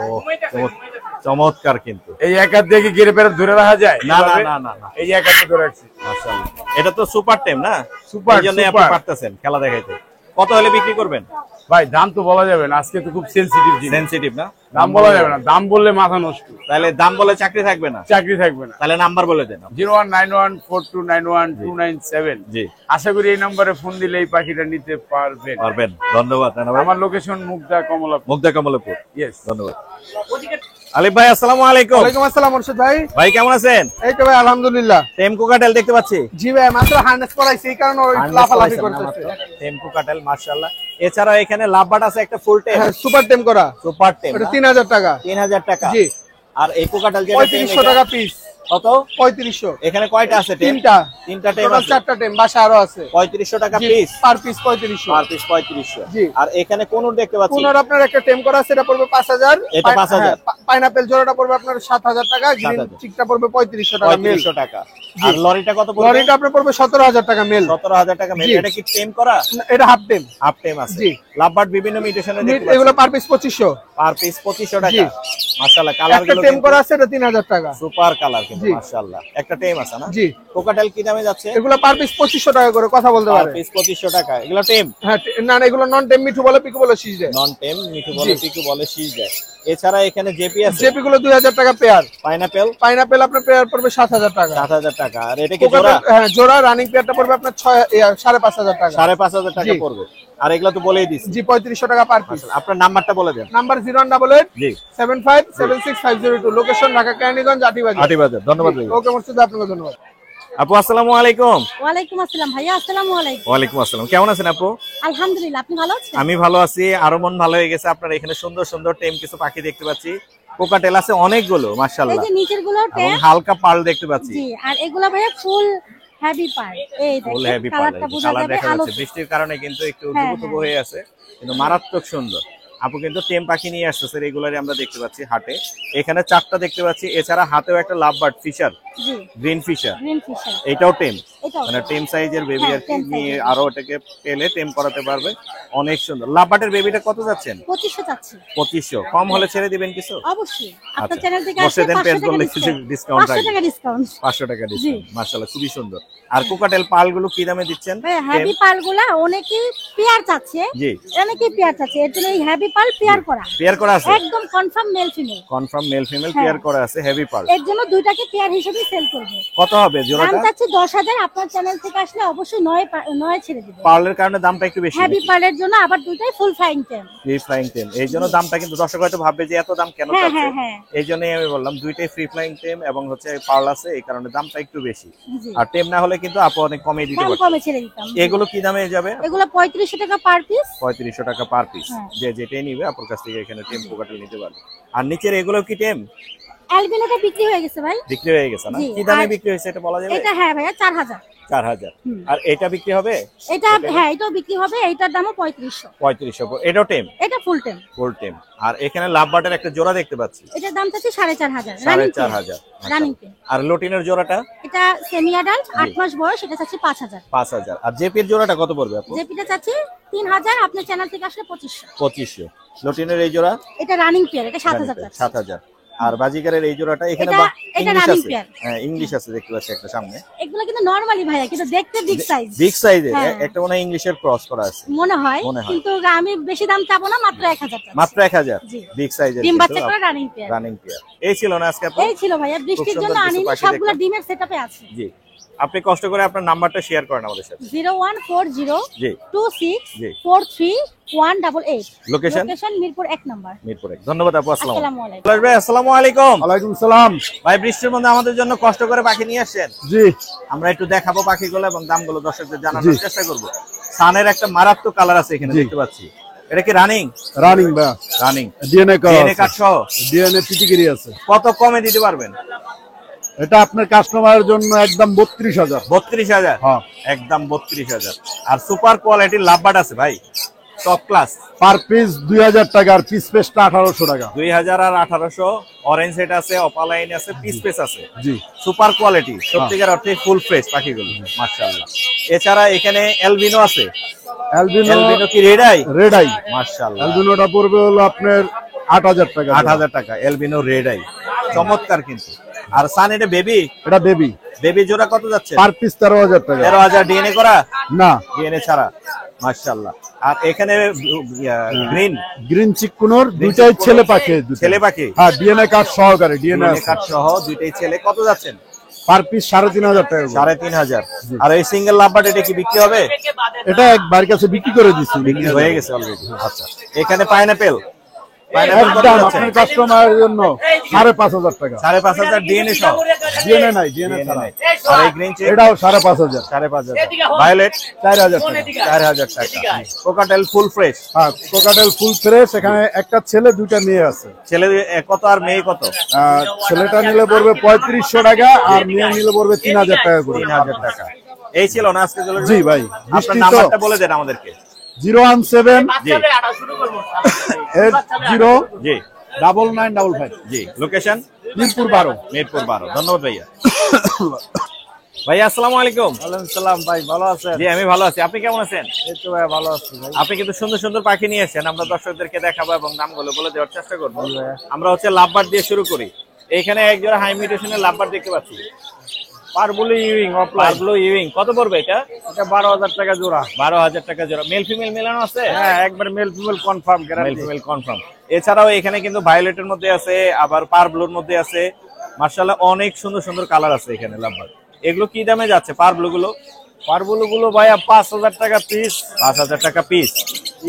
চমৎকার কিন্তু। এই এক হাত দিয়ে কি গেরে পেরে ধরে রাখা যায়? না না এভাবে? না না না। এই যে এক হাতে ধরে রাখছি। মাশাআল্লাহ। এটা তো সুপার টাইম না? সুপার, এই জন্য আপনি সুপার। পারতেছেন খেলা দেখাইতে। কত হলে বিক্রি করবেন? ভাই দাম তো বলা যাবে না, আজকে তো খুব সেনসিটিভ জিনিস। সেনসিটিভ না? দাম বলা যাবে না, দাম বললে মাথা নষ্ট। তাহলে দাম বলে চাকরি থাকবে না। চাকরি থাকবে না। তাহলে নাম্বার বলে দেন। 01914291297। জি আশা করি এই নম্বরে ফোন দিলে এই পাখিটা নিতে পারবেন। পারবেন। ধন্যবাদ রানা ভাই। আমার লোকেশন মুগদা কমলাপুর। মুগদা কমলাপুর। ইয়েস। ধন্যবাদ। আলিফ ভাই আসসালামু আলাইকুম। ওয়ালাইকুম আসসালাম মোর্শেদ ভাই। ভাই কেমন আছেন? এই তো ভাই আলহামদুলিল্লাহ। টেম কোকাটেল দেখতে পাচ্ছি। জি ভাই মাত্র হার্নেস করাইছি এই কারণে ওই লাফালাফি করতেছে। টেম কোকাটেল মাশাআল্লাহ। এছাড়াও এখানে লাভবাট আছে একটা ফুল টেম। হ্যাঁ সুপার টেম করা। সুপার টেম এটা 3000 টাকা। 3000 টাকা। জি। আর এই কোকাটেল যেটা 3500 টাকা পিস। কত? 3500। এখানে কয়টা আছে টেম? তিনটা টেম আছে। চারটা টেম বাসা আরো আছে। 3500 টাকা piece. Per piece 3500। Per piece 3500। জি। আর এখানে কোনর দেখতে পাচ্ছি। কোনর আপনার একটা টেম করা আছে এটা পড়বে 5000। এটা 5000। পাইনাপল জোড়াটা পড়বে আপনার 7000 টাকা, গ্রিন চিকটা পড়বে 3500 টাকা মেল। 3500 টাকা। আর লরিটা কত পড়বে? লরিটা আপনার পড়বে 17000 টাকা মেল। 17000 টাকা মেল। এটা কি টেম করা? এটা হাফ টেম। হাফ টেম আছে। জি। লাভবাট বিভিন্ন মিউটেশনে দেখতে পাচ্ছি। এগুলো পার পিস 2500। পার পিস 2500 টাকা। জি। মাশাআল্লাহ কালার একটা গুলো টেম করা আছে এটা 3000 টাকা। সুপার কালার কিন্তু জি। মাশাআল্লাহ। একটা টেম আছে না? জি। কোকাটেল কি দামে যাচ্ছে? এগুলো পার পিস 2500 টাকা করে কথা বলতে পার পারে। পিস 2500 টাকা। এগুলো টেম? হ্যাঁ না না এগুলো নন টেম মিঠু বলে পিকু বলে শীষ দেয়। নন টেম মিঠু বলে পিকু বলে শীষ দেয়। এছাড়া এখানে জেপি আছে। জেপি গুলো 2000 টাকা পেয়ার। পাইনাপল? পাইনাপল আপনার পেয়ার পড়বে 7000 টাকা। 7000 টাকা। আর এটা কি জোড়া? হ্যাঁ জোড়া রানিং পেয়ারটা পড়বে আপনার 5500 টাকা। 5500 টাকা জি। পড়বে। আর এগুলো তো বলেই দিছি। জি 3500 টাকা পার পিস। আপনার নাম্বারটা বলে দেন। নাম্বার 0188 জি 7576 লোকেশন ঢাকা কেরানীগঞ্জ আটিবাজার। আটিবাজার। ধন্যবাদ ভাই। ওকে মোর্শেদ আপনাকে ধন্যবাদ। আপু আসসালামু আলাইকুম। ওয়ালাইকুম আসসালাম ভাইয়া। আসসালামু আলাইকুম। ওয়ালাইকুম আসসালাম। কেমন আছেন আপু? আলহামদুলিল্লাহ, আপনি ভালো আছেন? আমি ভালো আছি। আরো মন ভালো হয়ে গেছে। আপনার এখানে সুন্দর সুন্দর টেম কিছু পাখি দেখতে পাচ্ছি। কোকাটেল আছে অনেকগুলো এই মাশাআল্লাহ। যে নিচের গুলো এবং টেম। হালকা পার্ল দেখতে পাচ্ছি। জি, আর এগুলো ভাইয়া ফুল হেভি পার। এই ফুল দেখেন হেভি পার্ল। কালারটা বোঝা কালার যাবে দেখা আলো। যাচ্ছে। বৃষ্টির কারণে কিন্তু একটু হ্যাঁ, ধুবো হয়ে আছে, কিন্তু মারাত্মক সুন্দর। আপু কিন্তু টেম পাখি নিয়ে আসতেছে রেগুলারই আমরা দেখতে পাচ্ছি হাটে। এখানে চারটা দেখতে পাচ্ছি। এছাড়া হাতেও একটা লাভবার্ড ফিশার, জি গ্রিন ফিশার। Green Fischer. এটাও টেম, এটাও মানে টেম সাইজের বেবি হ্যাঁ, আর কি টেম নিয়ে সাইজের। আরো ওটাকে পেলে টেম করাতে পারবে। অনেক সুন্দর। লাভবার্ডের বেবিটা কত যাচ্ছেন? 2500 চাচ্ছি। 2500। কম হলে ছেড়ে দিবেন কিছু? অবশ্যই আপনার আচ্ছা। চ্যানেল থেকে মোর্শেদ আসলে পেজ 500 বললে টাকা কিছু ডিসকাউন্ট 500 থাকবে। টাকা ডিসকাউন্ট। 500 টাকা ডিসকাউন্ট। মাশাআল্লাহ খুবই সুন্দর। আর কোকাটেল পালগুলো কি দামে দিচ্ছেন? ভাই হেভি পালগুলা অনেকেই পেয়ার চাচ্ছে। জি। অনেকেই পেয়ার চাচ্ছে, এর জন্য এই হেভি পাল পেয়ার করা। পেয়ার করা আছে? একদম confirm mail female. Confirm male female হ্যাঁ। পেয়ার করা আছে হেভি পার্ল। এর জন্য দুইটাকে পেয়ার হিসেবে সেল করব। কত হবে দাম জোড়াটা? চাচ্ছি 10000। আপনার চ্যানেল থেকে আসলে অবশ্যই 9 ছেড়ে দিবেন। পার্লের কারণে দামটা একটু বেশি। হেভি পালের জন্য আবার দুইটাই full flying tame. Free flying tame, এই জন্য দামটা কিন্তু দর্শক হয়তো ভাববে যে এত দাম কেন হ্যাঁ, চাচ্ছে। হ্যাঁ, হ্যাঁ। এই জন্যই আমি বললাম দুইটাই ফ্রি ফ্লাইং টেম এবং হচ্ছে পার্ল আছে, এই কারণে দামটা একটু বেশি। জি। আর টেম না হলে কিন্তু আপু অনেক কমে দিতে দাম পারবে। কমে ছেড়ে দিতাম। এগুলো কি দামে যাবে? এগুলো 3500 টাকা পার পিস। 3500 টাকা পার পিস। হ্যাঁ। যে যেটাই নিবে আপুর কাছ থেকে এখানে টেম কোকাটেল নিতে পারবে। আর নিচের এগুলো কি টেম? অ্যালবিনোটা বিক্রি হয়ে গেছে ভাই। বিক্রি হয়ে গেছে না? জি, কি দামে আর বিক্রি হয়েছে এটা বলা যাবে? এটা হ্যাঁ ভাইয়া 4000। 4000। আর এটা বিক্রি হবে? এটা হ্যাঁ এটাও বিক্রি হবে। এইটার দামও 3500। 3500। এটাও টেম? এটা ফুল টেম। ফুল টেম। আর এখানে লাভবার্ডের একটা জোড়া দেখতে পাচ্ছি। এটার দাম চাচ্ছি 4500। 4500। রানিং টেম। আর লটিনের জোড়াটা? এটা সেমি অ্যাডাল্ট 8 মাস বয়স, এটা চাচ্ছি 5000। 5000। আর জেপির জোড়াটা কত পড়বে আপু? জেপিটা চাচ্ছি 3000। আপনার চ্যানেল থেকে আসলে 2500। 2500। লটিনের এই জোড়া? এটা রানিং পেয়ার, এটা 7000 টাকা। 7000। আর বাজিকারের এই জোড়াটা এখানে এটা ইংলিশ running আছে। pair। হ্যাঁ ইংলিশ আছে দেখতে পাচ্ছি একটা সামনে। এগুলো কিন্তু নরমালি ভাইয়া, কিন্তু দেখতে বিগ সাইজ। বিগ সাইজের হ্যাঁ। একটা মনে হয় ইংলিশের ক্রস করা আছে মনে হয়, মনে হয়। কিন্তু আমি বেশি দাম চাবো না, মাত্র 1000 টাকা। মাত্র 1000। জি। বিগ সাইজের ডিম বাচ্চা করে রানিং পেয়ার। Running pair. এই ছিল না আজকে আপু? এই ছিল ভাইয়া, বৃষ্টির সুন্দর জন্য কিছু আনিনি, পাখি সবগুলো দেখলাম। ডিমের সেটআপে আছে। জি। আপনি কষ্ট করে আপনার নাম্বারটা শেয়ার করেন আমাদের সাথে। 0140 জি। 26 জি। 43 188। Location? Location Mirpur 1 number. Mirpur 1। ধন্যবাদ আপু। আসসালামু আসসালামু আলাইকুম। আলাইকুম। ভাই আসসালামু আলাইকুম। ওয়ালাইকুম সালাম। ভাই বৃষ্টির মধ্যে আমাদের জন্য কষ্ট করে পাখি নিয়ে আসছেন। জি আমরা একটু দেখাবো পাখিগুলো এবং দামগুলো দর্শকদের জানানোর চেষ্টা করব। সানের একটা মারাত্মক কালার আছে এখানে দেখতে পাচ্ছি। এটা কি রানিং? রানিং বা রানিং। ডিএনএ ডিএনএ কার্ড সহ ডিএনএ পিটিগিরি আছে। কত কমে দিতে পারবেন? এটা আপনার কাস্টমারের জন্য একদম 32000। 32000? হ্যাঁ। একদম 32000। আর সুপার কোয়ালিটির লাভবার্ড আছে ভাই, টপ ক্লাস। পার পিস 2000 টাকা, আর পিস পেসটা 1800 টাকা। 2000 আর 1800। অরেঞ্জ সেট আছে, অপালাইন আছে, পিস পেস আছে। জি। সুপার কোয়ালিটি, সত্যিকার অর্থে ফুল ফ্রেশ পাখিগুলো মাশাআল্লাহ। এছাড়া এখানে এলবিনো আছে। এলবিনো কি রেড আই? Red eye. মাশাআল্লাহ। অ্যালবিনোটা পড়বে হলো আপনার 8000 টাকা। 8000 টাকা। এলবিনো রেড আই চমৎকার কিন্তু। আর সান এটা বেবি? এটা বেবি। বেবি জোড়া কত যাচ্ছে? পার পিস 13000 টাকা। 13000। ডিএনএ করা? না, ডিএনএ ছাড়া। মাশাআল্লাহ। আর এখানে গ্রিন গ্রিন চিকুনোর দুইটাই ছেলে পাখি। ছেলে পাখি? হ্যাঁ, ডিএনএ কার্ড সহকারে। ডিএনএ কার্ড সহ দুইটাই ছেলে। কত যাচ্ছেন? পার পিস 3500 টাকা। 3500। আর এই সিঙ্গেল লাভবার্ড এটা কি বিক্রি হবে? এটা একবার কাছে বিক্রি করে দিছি। বিক্রি হয়ে গেছে অলরেডি। আচ্ছা। এখানে পাইনাপেল? পাইনাপেল কত একদম যাচ্ছে? আপনার কাস্টমারের জন্য 5,500 টাকা। 5,500 ডিএনএ সহ। ডিএনএ নাই, ডিএনএ DNA ছাড়া। নাই। আর এই গ্রিন চিপ এটাও 5,500। 5,500। ভায়োলেট 4,000 টাকা। 4,000 টাকা। Cockatiel full fresh. হ্যাঁ, কোকাটেল ফুল ফ্রেশ। এখানে একটা ছেলে 2টা মেয়ে আছে। ছেলে কত আর মেয়ে কত? ছেলেটা নিলে পড়বে 3,500 টাকা আর মেয়ে নিলে পড়বে 3,000 টাকা করে। 3,000 টাকা। এই ছিল না আজকে চলে জি ভাই, আপনার বৃষ্টি তো। নাম্বারটা বলে দেন আমাদেরকে। 017 জি 80 জি 9955। জি। লোকেশন মিরপুর 12। মিরপুর 12। ধন্যবাদ ভাইয়া। ভাইয়া আসসালামু আলাইকুম। ওয়ালাইকুম সালাম ভাই, ভালো আছেন? জি আমি ভালো আছি, আপনি কেমন আছেন? এই তো ভাই ভালো আছি ভাই। আপনি কিন্তু সুন্দর সুন্দর পাখি নিয়ে এসেছেন, আমরা দর্শকদেরকে দেখাবো এবং দামগুলো বলে দেওয়ার চেষ্টা করবো। আমরা হচ্ছে লাভবার দিয়ে শুরু করি। এখানে একজোড়া হাই মিউটেশনের লাভবার দেখতে পাচ্ছি। পারবুলি ইউইং অফলাইন, পার্বলো ইউইং কত পড়বে এটা? এটা 12,000 টাকা জোড়া। 12,000 টাকা জোড়া। মেল ফিমেল মেলানো আছে? হ্যাঁ, একবার male female confirm male guarantee. Female confirm. এছাড়াও এখানে কিন্তু ভায়োলেটের মধ্যে আছে, আবার পার্বলোর মধ্যে আছে। মার্শাল্লাহ অনেক সুন্দর সুন্দর কালার আছে এখানে লাভবার। এগুলো কি দামে যাচ্ছে পার্বলো গুলো? পারবুলি গুলো ভাইয়া 5,000 টাকা পিস। 5,000 টাকা পিস।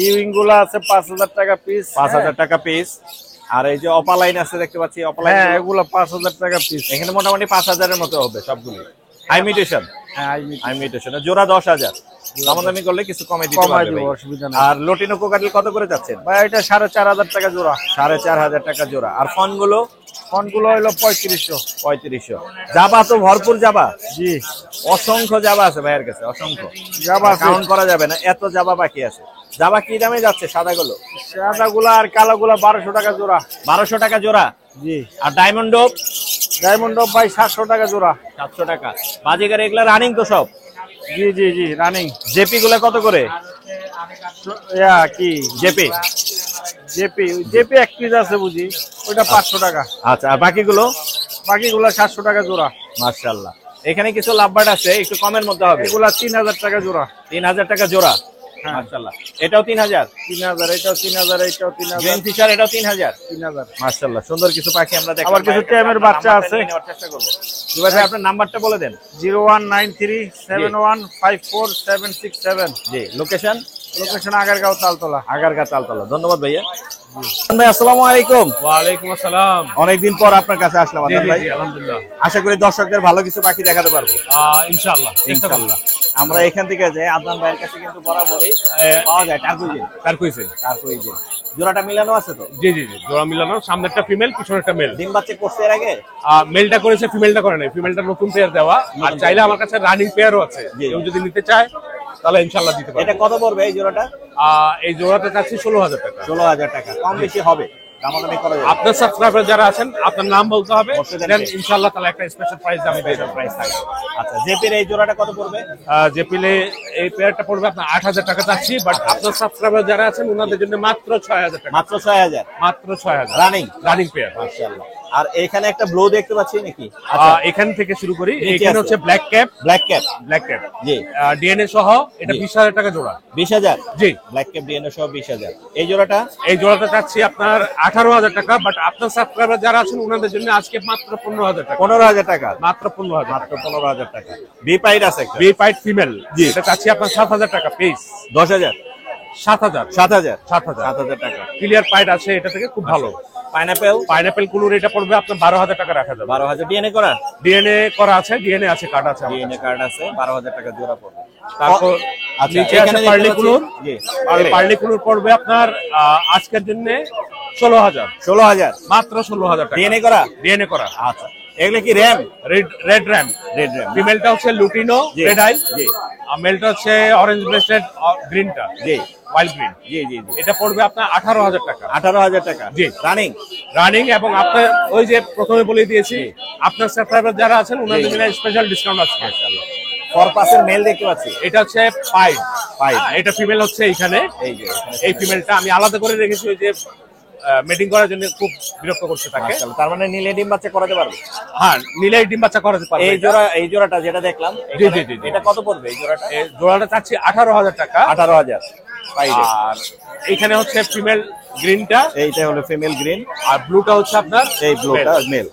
ইউইং গুলো আছে 5,000 টাকা পিস। 5,000 টাকা পিস। আর এই যে অপালাইন আছে দেখতে পাচ্ছি, অপালাইন হ্যাঁ, এগুলো 5,000 টাকা পিস। এখানে মোটামুটি 5,000 এর মতো হবে সবগুলো। High mutation. হ্যাঁ, হাই মিউটেশন জোড়া 10,000। দামাদামি করলে কিছু কমে দিতে কমাই পারবে দিব, ভাই। অসুবিধা নেই। আর লটিনো কোকাটেল কত করে যাচ্ছেন? ভাই এটা 4,500 টাকা জোড়া। 4,500 টাকা জোড়া। আর ফোন গুলো ফোন গুলো হলো 3500। 3500। জাবা তো ভরপুর জাবা। জি, অসংখ্য জাবা আছে ভাইয়ের কাছে, অসংখ্য জাবা আছে। কাউন্ট করা যাবে না, এত জাবা বাকি আছে। জাবা কি দামে যাচ্ছে সাদা গুলো? সাদা গুলা আর কালো গুলা 1200 টাকা জোড়া। 1200 টাকা জোড়া। জি, আর ডায়মন্ড ডোপ ডায়মন্ড অফ ভাই 700 টাকা জোড়া। 700 টাকা। বাজিকার এগুলা রানিং তো সব? জি জি জি, রানিং। জেপি গুলা কত করে? ইয়া কি জেপি জেপি, জেপি এক পিস আছে বুঝি, ওইটা 500 টাকা। আচ্ছা, আর বাকিগুলো? বাকিগুলা 700 টাকা জোড়া। মাশাআল্লাহ। এখানে কিছু লাভবার্ড আছে, একটু কমের মধ্যে হবে। এগুলা 3,000 টাকা জোড়া। 3,000 টাকা জোড়া। হ্যাঁ। মাশাআল্লাহ। এটাও 3,000। 3,000, এটাও 3,000, এটাও 3,000। গ্রেন ফিশার এটাও 3,000। 3,000। মাশাআল্লাহ সুন্দর কিছু পাখি আমরা দেখলাম। আবার কিছু ট্যামের বাচ্চা আছে। নেওয়ার চেষ্টা করব। দুবাই ভাই আপনার নাম্বারটা বলে দেন। 01937154,767। জি। লোকেশন? লোকেশন আগারগাঁও তালতলা। আগারগা তালতলা। ধন্যবাদ ভাইয়া। ভাই আসসালামু আলাইকুম। ওয়ালাইকুম আসসালাম। অনেকদিন পর আপনার কাছে আসলাম আদনান ভাই। আলহামদুলিল্লাহ। আশা করি দর্শকদের ভালো কিছু পাখি দেখাতে পারবো ইনশাআল্লাহ। ইনশাআল্লাহ। আমরা এখান থেকে যে আদনান ভাইয়ের কাছে কিন্তু বরাবরই পাওয়া যায় টার্কুইজিন। টার্কুইজিন। টার্কুইজিন জোড়াটা মিলানো আছে তো? জি জি জি, জোড়া মিলানো, সামনেরটা ফিমেল, পিছনেরটা মেল। ডিম বাচ্চা করছে এর আগে? মেলটা করেছে, ফিমেলটা করে নাই। ফিমেলটা নতুন পেয়ার দেওয়া। আর চাইলে আমার কাছে রানিং পেয়ারও আছে, জি। কেউ যদি নিতে চায় তাহলে ইনশাআল্লাহ দিতে পারবে। এটা কত পড়বে এই জোড়াটা? এই জোড়াটা চাচ্ছি 16,000 টাকা। 16,000 টাকা। কম বেশি হবে, দামাদামি করা যাবে। আপনার সাবস্ক্রাইবার যারা আছেন আপনার নাম বলতে হবে, অবশ্যই দেন জানবে। ইনশাআল্লাহ তাহলে একটা স্পেশাল প্রাইস আমি দিয়ে দেব। প্রাইস থাকবে। আচ্ছা, জেপির এই জোড়াটা কত পড়বে? যে পিলে এই পেয়ারটা পড়বে আপনার 8,000 টাকা চাচ্ছি, বাট আপনার সাবস্ক্রাইবার যারা আছেন ওনাদের জন্য মাত্র 6,000 টাকা। মাত্র 6,000। মাত্র 6,000 রানিং? Running pair. মাশাআল্লাহ। আর এখানে একটা ব্লু দেখতে পাচ্ছি নাকি? এখান থেকে শুরু করি। নিচে এখানে আছে। হচ্ছে black cap. Black cap. Black cap জি। ডিএনএ সহ এটা জি। 20,000 টাকা জোড়া। 20,000? জি। ব্ল্যাক ক্যাপ ডিএনএ সহ 20,000। এই জোড়াটা? এই জোড়াটা চাচ্ছি আপনার 18,000 টাকা, বাট আপনার সাবস্ক্রাইবার যারা আছেন ওনাদের জন্য আজকে মাত্র 15,000 টাকা। 15,000 টাকা। মাত্র 15,000 মাত্র 15,000 টাকা। বি পাইড আছে একটা? বি পাইট ফিমেল। জি। এটা চাচ্ছি আপনার 7,000 টাকা পিস। 10,000? 7,000। 7,000? 7,000 7,000 টাকা। ক্লিয়ার পাইট আছে এটা থেকে, খুব ভালো। পাইনাপেল? পাইনাপেল কুলুর এটা পড়বে আপনার 12,000 টাকা রাখা যাবে। 12,000 ডিএনএ করা? ডিএনএ করা আছে, ডিএনএ আছে, কার্ড আছে আমার ডিএনএ কাছে। কার্ড আছে, 12,000 টাকা জোড়া পড়বে। তারপর আচ্ছা, নিচে এখানে আছে দেখতে পার্লি পাচ্ছি- কুলুর। জি। পার্লি কুলুর পড়বে আপনার আজকের জন্য 16,000। 16,000? মাত্র 16,000 টাকা। ডিএনএ করা? ডিএনএ করা। আচ্ছা, এগুলো কি rump? Red rump. Red rump. ফিমেলটা হচ্ছে লুটিনো জি। Red eye. জি। আর মেলটা হচ্ছে অরেঞ্জ ব্রেস্টেড গ্রিনটা। জি। Wild green. জি জি জি। এটা পড়বে আপনার 18,000 টাকা। 18,000 টাকা? জি। রানিং? রানিং, এবং আপনার ওই যে প্রথমে বলে দিয়েছি আপনার সাবস্ক্রাইবার যারা আছেন ওনাদের জন্য স্পেশাল ডিসকাউন্ট আছে। ফরপাসের মেল দেখতে পাচ্ছি। এটা হচ্ছে পাইড। পাইড। এটা ফিমেল হচ্ছে এইখানে। এই যে এখানে এই ফিমেলটা আমি আলাদা করে রেখেছি ওই যে মিটিং করার জন্য, খুব বিরক্ত করছে তাকে। মাশাআল্লাহ। তার মানে নীলে ডিম বাচ্চা করাতে পারবে? হ্যাঁ, নিলেই ডিম বাচ্চা করাতে পারবে। এই জোড়াটা যেটা দেখলাম, জি, জি, জি, জি। এটা কত পড়বে এই জোড়াটা? এই জোড়াটা চাচ্ছি 18,000 টাকা। 18,000 পাইডে। আর এইখানে হচ্ছে ফিমেল গ্রিনটা, এইটা হলো ফিমেল গ্রিন, আর ব্লুটা হচ্ছে আপনার এই ব্লুটা মেল।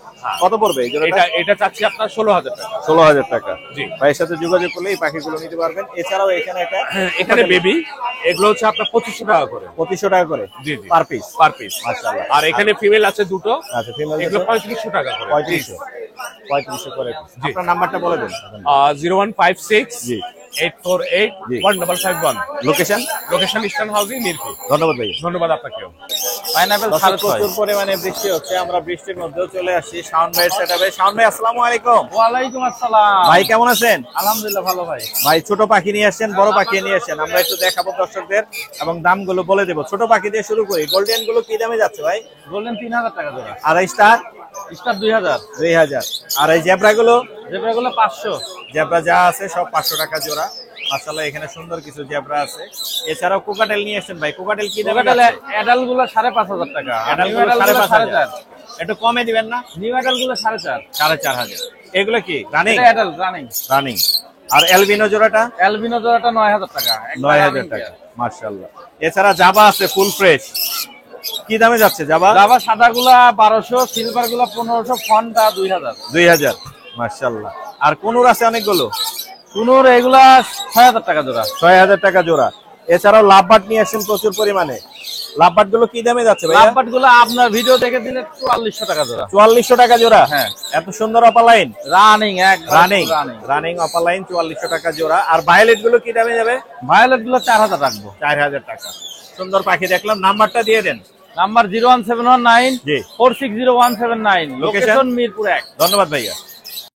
কত পড়বে এই জোড়াটা? এটা চাচ্ছি আপনার 16,000 টাকা। 16,000 টাকা। জি। ভাইয়ের সাথে যোগাযোগ করলে এই পাখিগুলো নিতে পারবেন। এছাড়াও এখানে এটা এখানে বেবি, এগুলো হচ্ছে আপনার 2500 টাকা করে। 2500 টাকা করে জি জি, পার পিস। Per piece. মাশাআল্লাহ। আর এখানে ফিমেল আছে দুটো, আচ্ছা, ফিমেল এগুলো 3500 টাকা করে। 3500 করে piece। আপনার নাম্বারটা বলে দেন। 0156 জি। 848 জি। 1551। Location? Location eastern housing, Mirpur. ধন্যবাদ ভাই। ধন্যবাদ আপনাকেও। পাইনাপেল প্রচুর পরিমাণে বৃষ্টি হচ্ছে, আমরা বৃষ্টির মধ্যেও চলে আসছি শাওন ভাইয়ের সেটআপে। শাওন ভাই, আসসালামু আলাইকুম। ওয়ালাইকুম আসসালাম। ভাই কেমন আছেন? আলহামদুলিল্লাহ ভালো ভাই। ভাই ছোট পাখি নিয়ে আসছেন, বড় পাখি নিয়ে আসছেন, আমরা একটু দেখাবো দর্শকদের এবং দামগুলো বলে দেবো। ছোট পাখি দিয়ে শুরু করি। গোল্ডেন গুলো কি দামে যাচ্ছে ভাই? বললেন 3000 টাকা জোড়া। আড়াই স্টার স্টার 2000। 2000। আর এই জেব্রা গুলো? জেব্রাগুলো 500। জেব্রা যা আছে সব 500 টাকা জোড়া। মাশাআল্লাহ, এখানে সুন্দর কিছু জেব্রা আছে। এছাড়াও কোকাটেল নিয়ে আসছেন ভাই। কোকাটেল কি দামে কোকাটেল যাচ্ছে? অ্যাডাল্ট গুলো 5500 টাকা। অ্যাডাল্ট নিউ অ্যাডাল্ট গুলো 5,500। 4,500। একটু কমে দিবেন না? নিউ অ্যাডাল্ট গুলো 4,500। 4,500। এগুলো কি রানিং? এটা অ্যাডাল্ট রানিং। রানিং। আর এলবিনো জোড়াটা? অ্যালবিনো জোড়াটা 9000 টাকা। 9000 টাকা। মাশাআল্লাহ। এছাড়া জাবা আছে ফুল ফ্রেশ। কি দামে যাচ্ছে জাবা? জাভা সাদাগুলা 1200, সিলভার গুলা 1500, ফন্টা 2000। 2000। মাশাআল্লাহ। আর কোনুর আছে অনেকগুলো? কুনুর এগুলা 6000 টাকা জোড়া। 6000 টাকা জোড়া। এছাড়াও লাভবাট নিয়ে আসেন প্রচুর পরিমাণে। লাভবাট গুলো কি দামে যাচ্ছে ভাই? লাভবাট গুলা আপনার ভিডিও দেখে দিলে 4400 টাকা জোড়া। 4400 টাকা জোড়া। হ্যাঁ। এত সুন্দর অপালাইন। রানিং এক রানিং রানিং। রানিং অপালাইন 4400 টাকা জোড়া। আর ভায়োলেট গুলো কি দামে যাবে? ভায়োলেট গুলো 4000 রাখবো। 4000 টাকা। সুন্দর পাখি দেখলাম, নাম্বারটা দিয়ে দেন। নাম্বার 01719 জি। 460179। লোকেশন? লোকেশন মিরপুর 1। ধন্যবাদ ভাইয়া।